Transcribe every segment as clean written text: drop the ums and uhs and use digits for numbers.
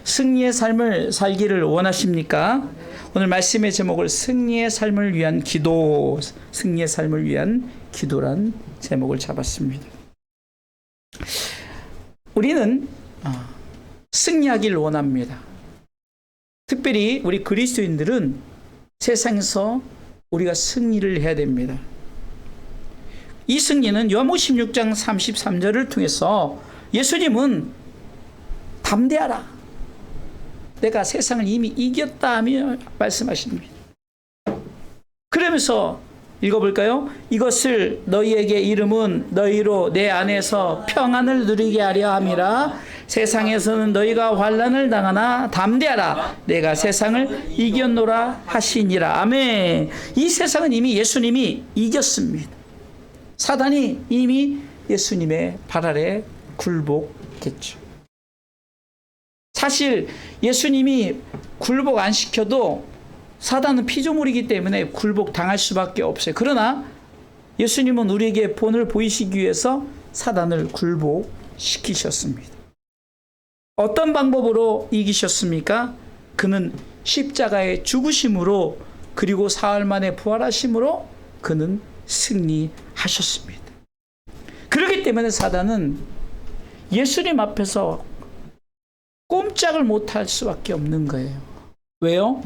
승리의 삶을 살기를 원하십니까? 오늘 말씀의 제목을 승리의 삶을 위한 기도, 승리의 삶을 위한 기도란 제목을 잡았습니다. 우리는 승리하기를 원합니다. 특별히 우리 그리스도인들은 세상에서 우리가 승리를 해야 됩니다. 이 승리는 요한복음 16장 33절을 통해서 예수님은 담대하라, 내가 세상을 이미 이겼다 하며 말씀하십니다. 그러면서 읽어볼까요? 이것을 너희에게 이름은 너희로 내 안에서 평안을 누리게 하려 함이라. 세상에서는 너희가 환난을 당하나 담대하라, 내가 세상을 이겼노라 하시니라. 아멘. 이 세상은 이미 예수님이 이겼습니다. 사단이 이미 예수님의 발 아래 굴복했죠. 사실 예수님이 굴복 안 시켜도 사단은 피조물이기 때문에 굴복 당할 수밖에 없어요. 그러나 예수님은 우리에게 본을 보이시기 위해서 사단을 굴복시키셨습니다. 어떤 방법으로 이기셨습니까? 그는 십자가의 죽으심으로, 그리고 사흘 만에 부활하심으로 그는 승리하셨습니다. 그렇기 때문에 사단은 예수님 앞에서 꼼짝을 못할 수밖에 없는 거예요. 왜요?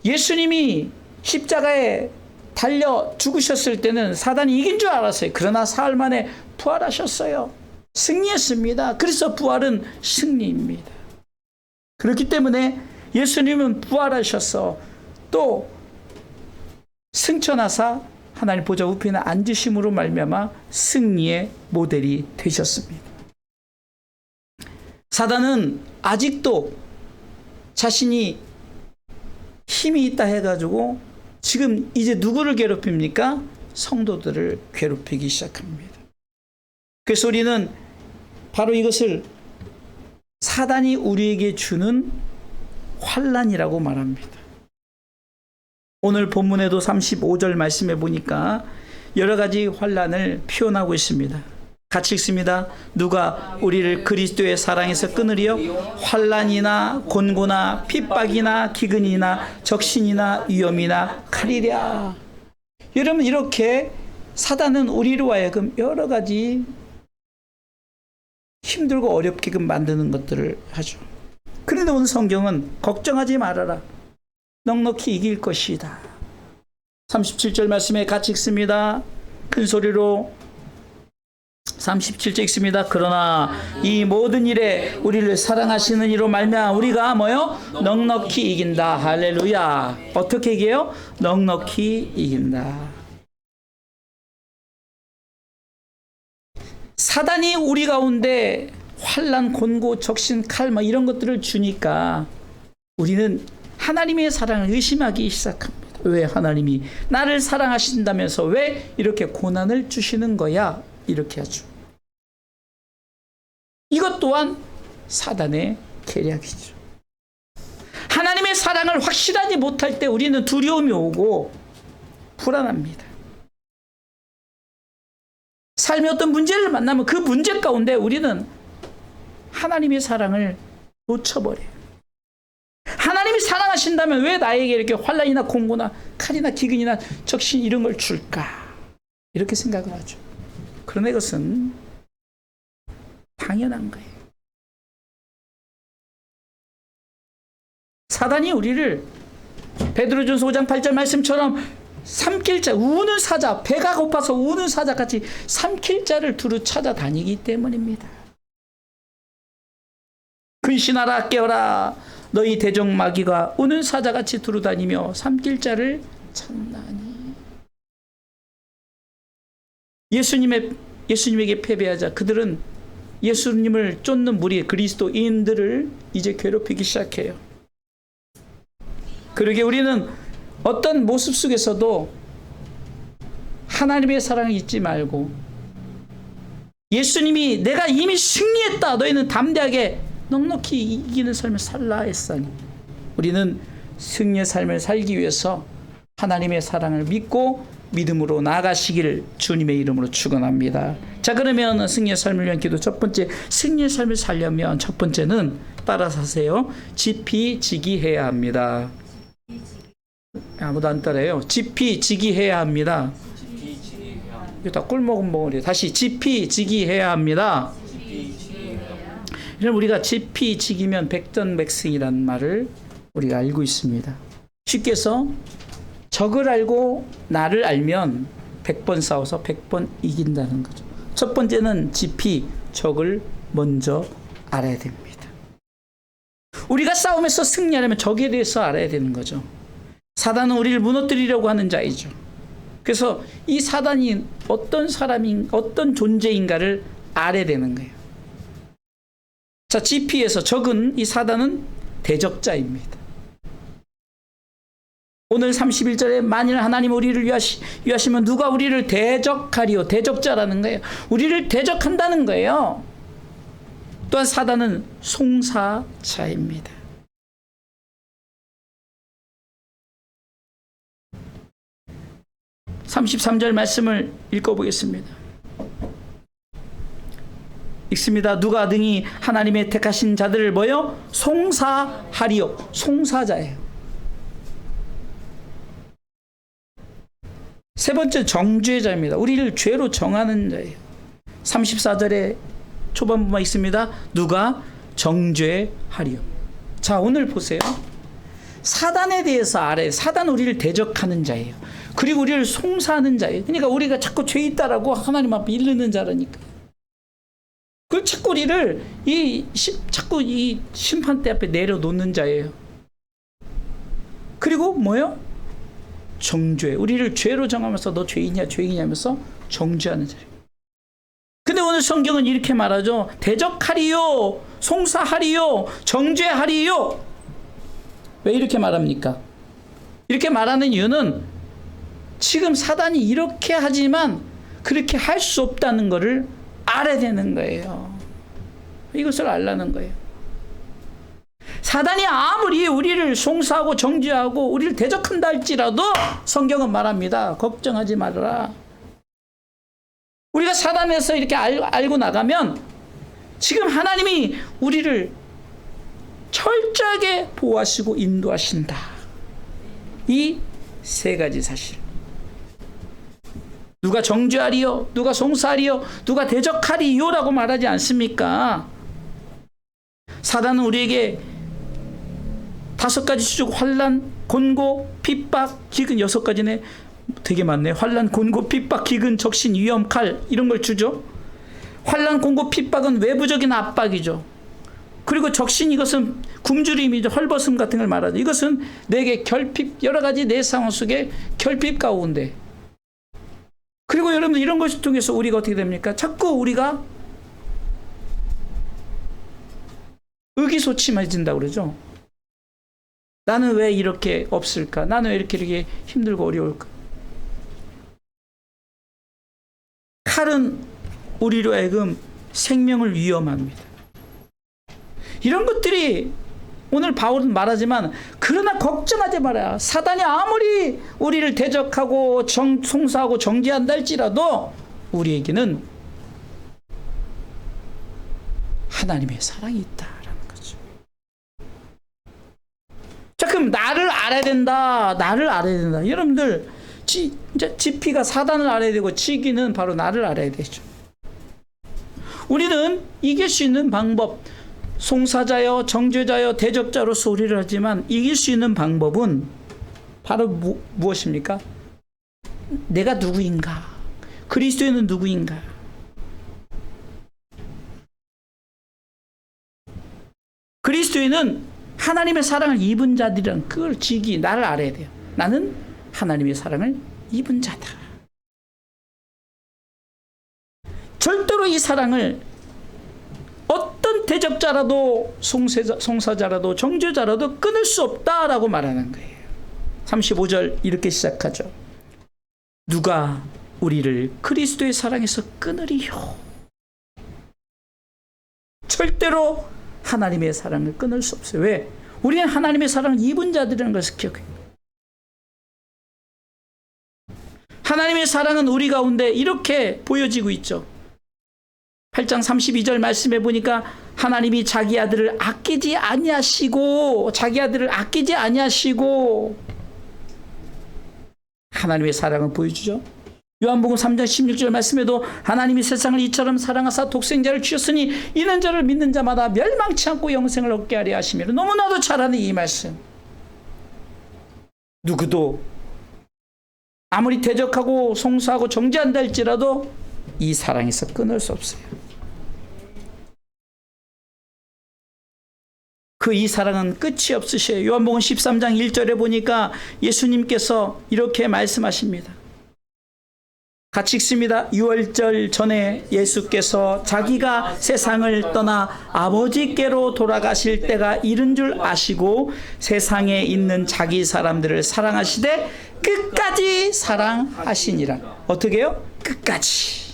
예수님이 십자가에 달려 죽으셨을 때는 사단이 이긴 줄 알았어요. 그러나 사흘 만에 부활하셨어요. 승리했습니다. 그래서 부활은 승리입니다. 그렇기 때문에 예수님은 부활하셔서 또 승천하사 하나님 보좌 우편에 앉으심으로 말미암아 승리의 모델이 되셨습니다. 사단은 아직도 자신이 힘이 있다 해가지고 지금 이제 누구를 괴롭힙니까? 성도들을 괴롭히기 시작합니다. 그래서 우리는 바로 이것을 사단이 우리에게 주는 환난이라고 말합니다. 오늘 본문에도 35절 말씀해 보니까 여러 가지 환난을 표현하고 있습니다. 같이 읽습니다. 누가 우리를 그리스도의 사랑에서 끊으리요? 환난이나 곤고나 핍박이나 기근이나 적신이나 위험이나 칼이랴. 여러분, 이렇게 사단은 우리로 하여금 여러 가지 힘들고 어렵게끔 만드는 것들을 하죠. 그런데 오늘 성경은 걱정하지 말아라, 넉넉히 이길 것이다. 37절 말씀에 같이 읽습니다. 큰 소리로 37절 읽습니다. 그러나 이 모든 일에 우리를 사랑하시는 이로 말미암아 우리가 뭐요? 넉넉히 이긴다. 할렐루야. 어떻게 이겨요? 넉넉히 이긴다. 사단이 우리 가운데 환난, 곤고, 적신, 칼 이런 것들을 주니까 우리는 하나님의 사랑을 의심하기 시작합니다. 왜 하나님이 나를 사랑하신다면서 왜 이렇게 고난을 주시는 거야? 이렇게 하죠. 이것 또한 사단의 계략이죠. 하나님의 사랑을 확실하지 못할 때 우리는 두려움이 오고 불안합니다. 삶의 어떤 문제를 만나면 그 문제 가운데 우리는 하나님의 사랑을 놓쳐버려요. 하나님이 사랑하신다면 왜 나에게 이렇게 환난이나 공고나 칼이나 기근이나 적신 이런 걸 줄까? 이렇게 생각을 하죠. 그러나 이것은 당연한 거예요. 사단이 우리를 베드로전서 5장 8절 말씀처럼 삼킬 자, 우는 사자, 배가 고파서 우는 사자같이 삼킬 자를 두루 찾아다니기 때문입니다. 근신하라, 깨어라, 너희 대적 마귀가 우는 사자같이 두루다니며 삼킬 자를 찾나니. 예수님에게 패배하자 그들은 예수님을 쫓는 무리 그리스도인들을 이제 괴롭히기 시작해요. 그러게 우리는 어떤 모습 속에서도 하나님의 사랑을 잊지 말고 예수님이 내가 이미 승리했다, 너희는 담대하게 넉넉히 이기는 삶을 살라 했으니 우리는 승리의 삶을 살기 위해서 하나님의 사랑을 믿고 믿음으로 나아가시길 주님의 이름으로 축원합니다. 자, 그러면 승리의 삶을 위한 기도 첫 번째, 승리의 삶을 살려면 첫 번째는 따라서 하세요. 지피지기해야 합니다. 아무도 안 따라해요. 지피지기해야 합니다. 이거 다 꿀먹은 벙어리. 다시 지피지기해야 합니다. 이런 우리가 지피지기면 백전백승이라는 말을 우리가 알고 있습니다. 쉽게 해서 적을 알고 나를 알면 100번 싸워서 100번 이긴다는 거죠. 첫 번째는 지피, 적을 먼저 알아야 됩니다. 우리가 싸움에서 승리하려면 적에 대해서 알아야 되는 거죠. 사단은 우리를 무너뜨리려고 하는 자이죠. 그래서 이 사단이 어떤 사람인, 어떤 존재인가를 알아야 되는 거예요. 자, 지피에서 적은, 이 사단은 대적자입니다. 오늘 31절에 만일 하나님 우리를 위하시면 누가 우리를 대적하리요. 대적자라는 거예요. 우리를 대적한다는 거예요. 또한 사단은 송사자입니다. (33절) 말씀을 읽어보겠습니다. 읽습니다. 누가 능히 하나님의 택하신 자들을 뭐요? 송사하리요. 송사자예요. 세 번째, 정죄의 자입니다. 우리를 죄로 정하는 자예요. 34절에 초반부만 있습니다. 누가 정죄하리요. 자, 오늘 보세요. 사단에 대해서 알아요. 사단은 우리를 대적하는 자예요. 그리고 우리를 송사하는 자예요. 그러니까 우리가 자꾸 죄 있다라고 하나님 앞에 이르는 자라니까. 그 자꾸 우리를 자꾸 이 심판대 앞에 내려놓는 자예요. 그리고 뭐요? 정죄. 우리를 죄로 정하면서 너 죄이냐 죄이냐 하면서 정죄하는 자예요. 근데 오늘 성경은 이렇게 말하죠. 대적하리요, 송사하리요, 정죄하리요. 왜 이렇게 말합니까? 이렇게 말하는 이유는 지금 사단이 이렇게 하지만 그렇게 할 수 없다는 것을 알아야 되는 거예요. 이것을 알라는 거예요. 사단이 아무리 우리를 송사하고 정죄하고 우리를 대적한다 할지라도 성경은 말합니다. 걱정하지 말아라. 우리가 사단에서 이렇게 알고 나가면 지금 하나님이 우리를 철저하게 보호하시고 인도하신다. 이 세 가지 사실. 누가 정죄하리요, 누가 송사하리요, 누가 대적하리요라고 말하지 않습니까? 사단은 우리에게 5가지 주죠. 환난, 곤고, 핍박, 기근. 6가지네. 되게 많네. 환난, 곤고, 핍박, 기근, 적신, 위험, 칼, 이런 걸 주죠. 환난, 곤고, 핍박은 외부적인 압박이죠. 그리고 적신, 이것은 굶주림이죠. 헐벗음 같은 걸 말하죠. 이것은 내게 결핍, 여러 가지 내 상황 속에 결핍 가운데. 그리고 여러분, 이런 것을 통해서 우리가 어떻게 됩니까? 자꾸 우리가 의기소침해진다고 그러죠. 나는 왜 이렇게 없을까? 나는 왜 이렇게 힘들고 어려울까? 칼은 우리로 하여금 생명을 위험합니다. 이런 것들이 오늘 바울은 말하지만, 그러나 걱정하지 마라. 사단이 아무리 우리를 대적하고 송사하고 정죄한다 할지라도 우리에게는 하나님의 사랑이 있다라는 거죠. 자, 그럼 나를 알아야 된다. 나를 알아야 된다. 여러분들, 이제 지피가 사단을 알아야 되고 지기는 바로 나를 알아야 되죠. 우리는 이길 수 있는 방법, 송사자여, 정죄자여, 대적자로서 우리를 하지만 이길 수 있는 방법은 바로 무엇입니까? 내가 누구인가? 그리스도인은 누구인가? 그리스도인은 하나님의 사랑을 입은 자들이란 그걸 나를 알아야 돼요. 나는 하나님의 사랑을 입은 자다. 절대로 이 사랑을 어떤 대적자라도 송사자라도 정죄자라도 끊을 수 없다라고 말하는 거예요. 35절 이렇게 시작하죠. 누가 우리를 그리스도의 사랑에서 끊으리요. 절대로 하나님의 사랑을 끊을 수 없어요. 왜? 우리는 하나님의 사랑을 입은 자들이라는 것을 기억해요. 하나님의 사랑은 우리 가운데 이렇게 보여지고 있죠. 8장 32절 말씀해 보니까 하나님이 자기 아들을 아끼지 아니하시고 하나님의 사랑을 보여주죠. 요한복음 3장 16절 말씀에도 하나님이 세상을 이처럼 사랑하사 독생자를 주셨으니 이는 저를 믿는 자마다 멸망치 않고 영생을 얻게 하려 하심이라. 너무나도 잘 아는 이 말씀. 누구도 아무리 대적하고 송사하고 정죄한다 할지라도 이 사랑에서 끊을 수 없어요. 그 이 사랑은 끝이 없으셔요. 요한복음 13장 1절에 보니까 예수님께서 이렇게 말씀하십니다. 같이 읽습니다. 유월절 전에 예수께서 자기가 세상을 떠나 아버지께로 돌아가실 때가 이른 줄 아시고 세상에 있는 자기 사람들을 사랑하시되 끝까지 사랑하시니라. 어떻게 해요? 끝까지.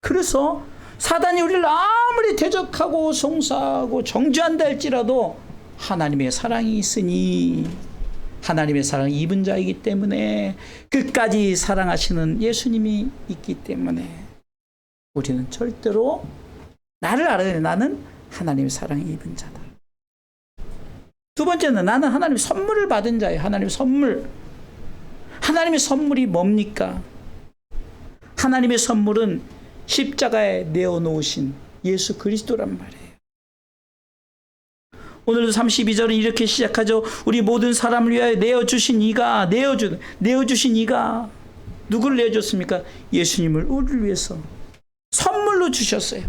그래서 사단이 우리를 아무리 대적하고 송사하고 정죄한다 할지라도 하나님의 사랑이 있으니, 하나님의 사랑을 입은 자이기 때문에, 끝까지 사랑하시는 예수님이 있기 때문에 우리는 절대로 나를 알아야 돼. 나는 하나님의 사랑을 입은 자다. 두 번째는 나는 하나님의 선물을 받은 자예요. 하나님의 선물. 하나님의 선물이 뭡니까? 하나님의 선물은 십자가에 내어놓으신 예수 그리스도란 말이에요. 오늘도 32절은 이렇게 시작하죠. 우리 모든 사람을 위하여 내어주신 이가, 내어주신 이가 누구를 내어줬습니까? 예수님을 우리를 위해서 선물로 주셨어요.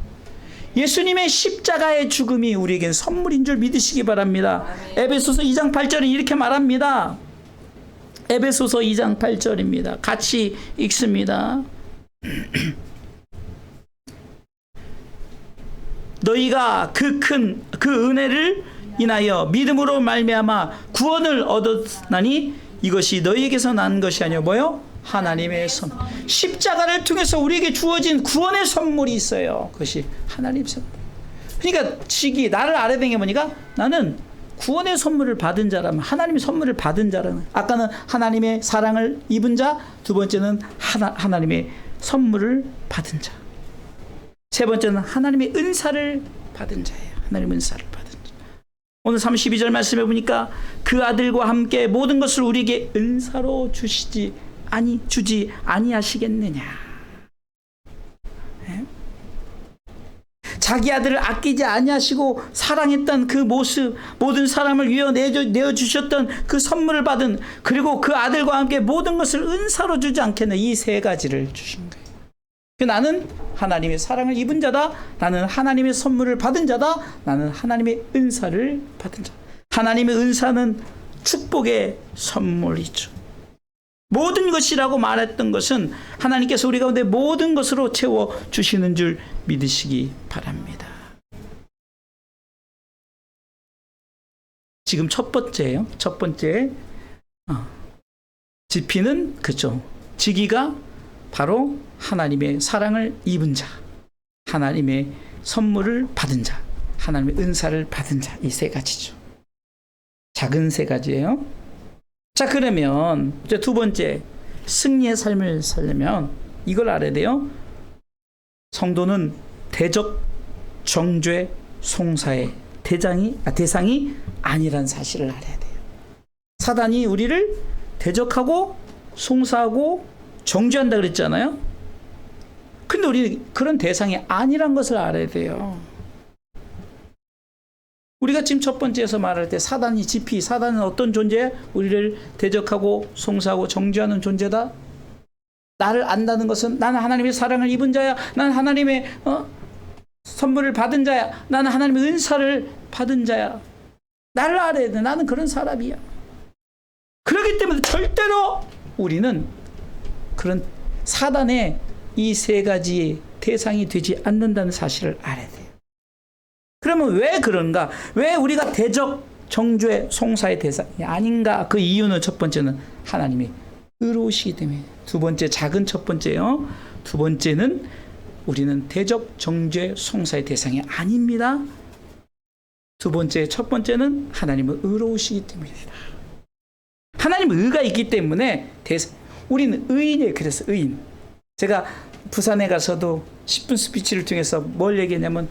예수님의 십자가의 죽음이 우리에겐 선물인 줄 믿으시기 바랍니다. 에베소서 2장 8절은 이렇게 말합니다. 에베소서 2장 8절입니다. 같이 읽습니다. 너희가 그 은혜를 인하여 믿음으로 말미암아 구원을 얻었나니 이것이 너희에게서 난 것이 아니요 뭐요? 하나님의 선. 십자가를 통해서 우리에게 주어진 구원의 선물이 있어요. 그것이 하나님의 선물. 그러니까 나를 알아야 되는 게 뭐니까? 나는 구원의 선물을 받은 자라면, 하나님의 선물을 받은 자라면, 아까는 하나님의 사랑을 입은 자, 두 번째는 하나님의 선물을 받은 자, 세 번째는 하나님의 은사를 받은 자예요. 하나님의 은사를 받은 자. 오늘 32절 말씀해 보니까 그 아들과 함께 모든 것을 우리에게 은사로 주지 아니하시겠느냐. 네? 자기 아들을 아끼지 아니하시고 사랑했던 그 모습, 모든 사람을 위해 내어주셨던 그 선물을 받은, 그리고 그 아들과 함께 모든 것을 은사로 주지 않겠나. 이 세 가지를 주신 거예요. 나는 하나님의 사랑을 입은 자다. 나는 하나님의 선물을 받은 자다. 나는 하나님의 은사를 받은 자다. 하나님의 은사는 축복의 선물이죠. 모든 것이라고 말했던 것은 하나님께서 우리 가운데 모든 것으로 채워주시는 줄 믿으시기 바랍니다. 지금 첫 번째예요. 첫 번째 지피는 그죠. 지기가 바로 하나님의 사랑을 입은 자, 하나님의 선물을 받은 자, 하나님의 은사를 받은 자, 이 세 가지죠. 작은 세 가지예요. 자, 그러면 이제 두 번째, 승리의 삶을 살려면 이걸 알아야 돼요. 성도는 대적, 정죄, 송사의 대상이 아니란 사실을 알아야 돼요. 사단이 우리를 대적하고 송사하고 정죄한다 그랬잖아요. 근데 우리 그런 대상이 아니란 것을 알아야 돼요. 우리가 지금 첫 번째에서 말할 때 사단은 어떤 존재야? 우리를 대적하고 송사하고 정죄하는 존재다. 나를 안다는 것은 나는 하나님의 사랑을 입은 자야. 나는 하나님의 선물을 받은 자야. 나는 하나님의 은사를 받은 자야. 나를 알아야 돼. 나는 그런 사람이야. 그렇기 때문에 절대로 우리는 그런 사단의 이 세 가지의 대상이 되지 않는다는 사실을 알아야 돼요. 그러면 왜 그런가? 왜 우리가 대적, 정죄, 송사의 대상이 아닌가? 그 이유는 첫 번째는 하나님이 의로우시기 때문에. 두 번째, 작은 첫 번째요. 두 번째는 우리는 대적, 정죄, 송사의 대상이 아닙니다. 두 번째, 첫 번째는 하나님은 의로우시기 때문입니다. 하나님 의가 있기 때문에 우리는 의인이에요. 그래서 의인. 제가 부산에 가서도 10분 스피치를 통해서 뭘 얘기했냐면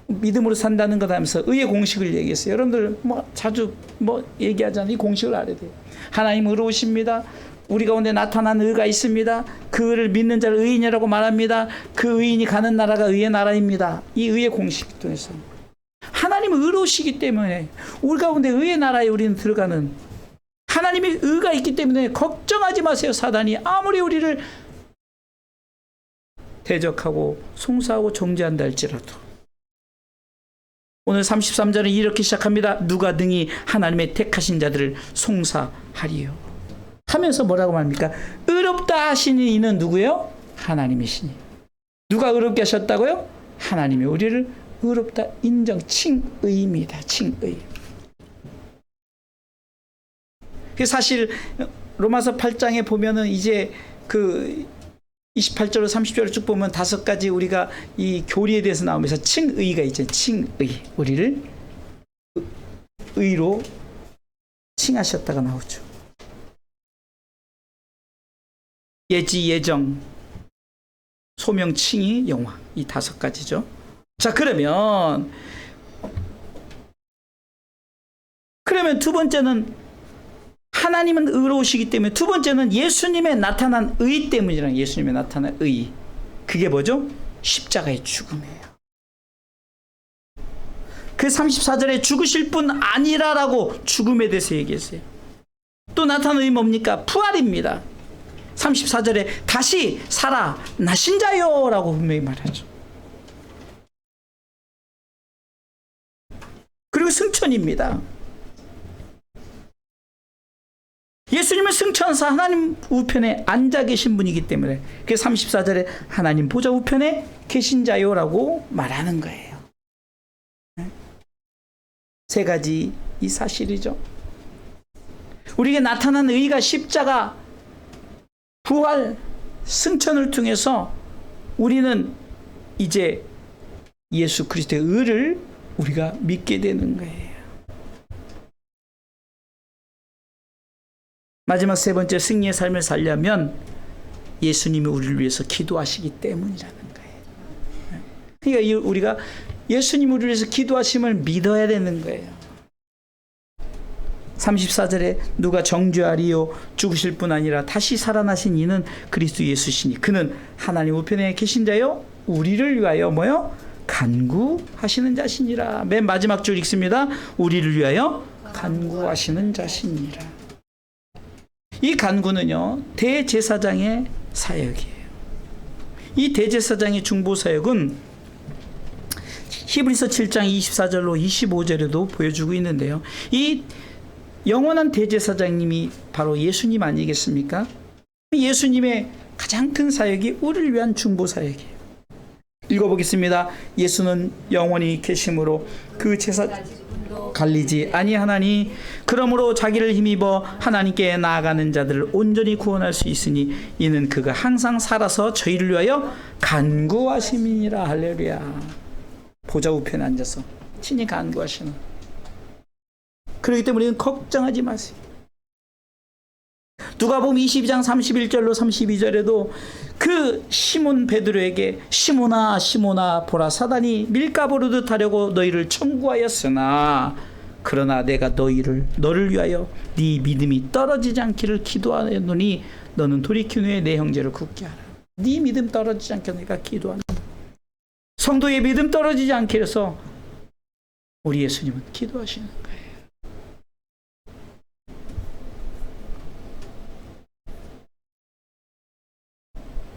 믿음으로 산다는 것 하면서 의의 공식을 얘기했어요. 여러분들 자주 얘기하잖아요. 이 공식을 알아야 돼요. 하나님 의로우십니다. 우리 가운데 나타난 의가 있습니다. 그를 믿는 자를 의인이라고 말합니다. 그 의인이 가는 나라가 의의 나라입니다. 이 의의 공식 통해서 하나님은 의로우시기 때문에 우리 가운데 의의 나라에 우리는 들어가는, 하나님의 의가 있기 때문에 걱정하지 마세요. 사단이 아무리 우리를 대적하고 송사하고 정죄한다 할지라도. 오늘 33절은 이렇게 시작합니다. 누가 능히 하나님의 택하신 자들을 송사하리요 하면서 뭐라고 말합니까? 의롭다 하시는 이는 누구예요? 하나님이시니. 누가 의롭게 하셨다고요? 하나님이 우리를 의롭다 인정, 칭의입니다. 칭의. 사실 로마서 8장에 보면은 이제 그 28절로 30절을 쭉 보면 5가지 우리가 이 교리에 대해서 나오면서 칭의가 있죠. 칭의. 우리를 의로 칭하셨다가 나오죠. 예지, 예정, 소명, 칭의, 영화. 이 5가지죠. 자, 그러면 두 번째는 하나님은 의로우시기 때문에, 두 번째는 예수님의 나타난 의 때문이랑 예수님의 나타난 의. 그게 뭐죠? 십자가의 죽음이에요. 그 34절에 죽으실 뿐 아니라라고 죽음에 대해서 얘기했어요. 또 나타난 의 뭡니까? 부활입니다. 34절에 다시 살아나신 자요 라고 분명히 말하죠. 그리고 승천입니다. 예수님은 승천사 하나님 우편에 앉아 계신 분이기 때문에 그 34절에 하나님 보좌 우편에 계신 자요라고 말하는 거예요. 3가지 이 사실이죠. 우리에게 나타난 의가 십자가, 부활, 승천을 통해서 우리는 이제 예수 그리스도의 의를 우리가 믿게 되는 거예요. 마지막 3번째, 승리의 삶을 살려면 예수님이 우리를 위해서 기도하시기 때문이라는 거예요. 그러니까 우리가 예수님이 우리를 위해서 기도하심을 믿어야 되는 거예요. 34절에 누가 정죄하리요 죽으실 뿐 아니라 다시 살아나신 이는 그리스도 예수시니 그는 하나님 우편에 계신 자요 우리를 위하여 뭐요? 간구하시는 자시니라. 맨 마지막 줄 읽습니다. 우리를 위하여 간구하시는 자시니라. 이 간구는요, 대제사장의 사역이에요. 이 대제사장의 중보 사역은 히브리서 7장 24절로 25절에도 보여주고 있는데요. 이 영원한 대제사장님이 바로 예수님 아니겠습니까? 예수님의 가장 큰 사역이 우리를 위한 중보 사역이에요. 읽어보겠습니다. 예수는 영원히 계심으로 그 제사 갈리지 아니하나니 그러므로 자기를 힘입어 하나님께 나아가는 자들을 온전히 구원할 수 있으니 이는 그가 항상 살아서 저희를 위하여 간구하심이니라. 할렐루야. 보좌 우편에 앉아서 친히 간구하시는. 그렇기 때문에 우리는 걱정하지 마세요. 누가복음 22장 31절로 32절에도 그 시몬 베드로에게 시몬아 시몬아 보라 사단이 밀가부르듯 하려고 너희를 청구하였으나 그러나 내가 너를 위하여 네 믿음이 떨어지지 않기를 기도하노니 너는 돌이킨 후에 내 형제를 굳게 하라. 네 믿음 떨어지지 않게 내가 기도한다. 성도의 믿음 떨어지지 않게 해서 우리 예수님은 기도하시는 거예요.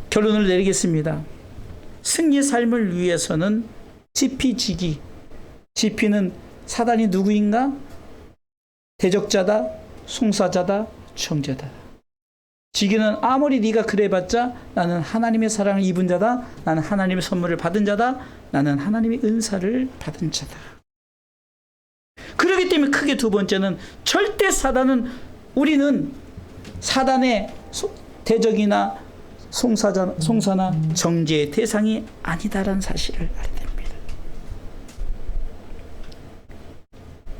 결론을 내리겠습니다. 승리의 삶을 위해서는 지피지기. 지피는 사단이 누구인가? 대적자다, 송사자다, 정죄다. 지기는 아무리 네가 그래봤자 나는 하나님의 사랑을 입은 자다. 나는 하나님의 선물을 받은 자다. 나는 하나님의 은사를 받은 자다. 그렇기 때문에 크게 2번째는 절대 우리는 사단의 대적이나 송사나 정죄의 대상이 아니다라는 사실을 알아야 됩니다.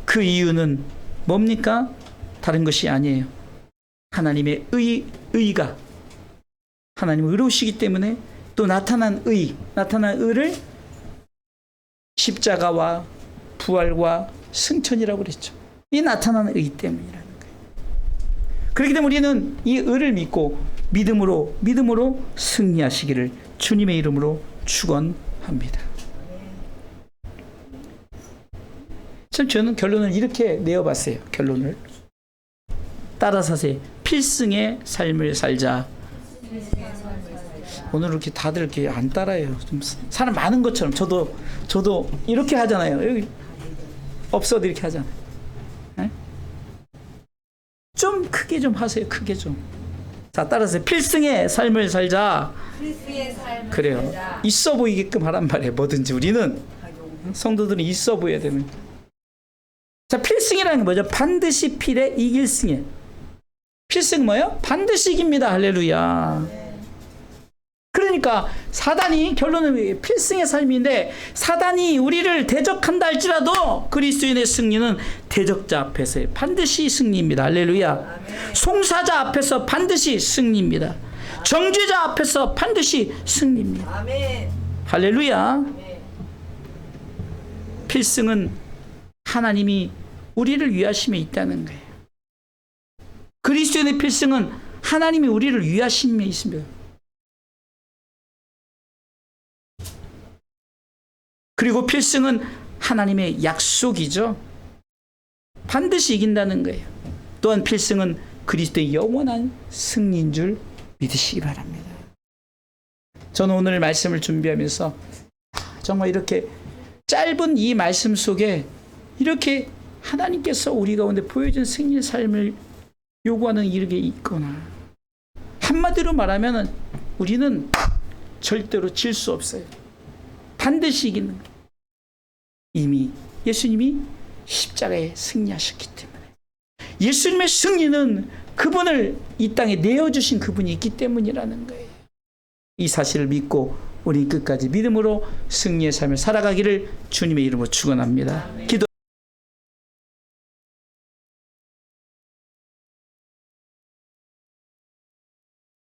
그 이유는 뭡니까? 다른 것이 아니에요. 하나님의 의가 하나님은 의로우시기 때문에 또 나타난 의를 십자가와 부활과 승천이라고 그랬죠. 이 나타난 의 때문이라는 거예요. 그렇기 때문에 우리는 이 의를 믿고 믿음으로 승리하시기를 주님의 이름으로 축원합니다. 저는 결론을 이렇게 내어봤어요. 결론을 따라서 하세요. 필승의 삶을 살자. 오늘 이렇게 다들 이렇게 안 따라해요. 좀 사람 많은 것처럼 저도 이렇게 하잖아요. 여기 없어도 이렇게 하잖아요. 네? 좀 크게 좀 하세요. 크게 좀. 자, 따라서 필승의 삶을 살자. 그래요. 살자. 있어 보이게끔 하란 말이에요. 뭐든지 우리는 성도들은 있어 보여야 되는. 자, 필승이라는 게 뭐죠? 반드시 필에 이길 승이에요. 필승 뭐예요? 반드시 이깁니다. 할렐루야. 그러니까 사단이 결론은 필승의 삶인데 사단이 우리를 대적한다 할지라도 그리스도인의 승리는 대적자 앞에서 반드시 승리입니다. 할렐루야. 송사자 앞에서 반드시 승리입니다. 정죄자 앞에서 반드시 승리입니다. 할렐루야. 필승은 하나님이 우리를 위하심에 있다는 거예요. 그리스도인의 필승은 하나님이 우리를 위하심에 있습니다. 그리고 필승은 하나님의 약속이죠. 반드시 이긴다는 거예요. 또한 필승은 그리스도의 영원한 승리인 줄 믿으시기 바랍니다. 저는 오늘 말씀을 준비하면서 정말 이렇게 짧은 이 말씀 속에 이렇게 하나님께서 우리 가운데 보여준 승리의 삶을 요구하는 이렇게 있거나 한마디로 말하면 우리는 절대로 질 수 없어요. 반드시 이기는 거예요. 이미 예수님이 십자가에 승리하셨기 때문에 예수님의 승리는 그분을 이 땅에 내어주신 그분이 있기 때문이라는 거예요. 이 사실을 믿고 우리 끝까지 믿음으로 승리의 삶을 살아가기를 주님의 이름으로 축원합니다. 기도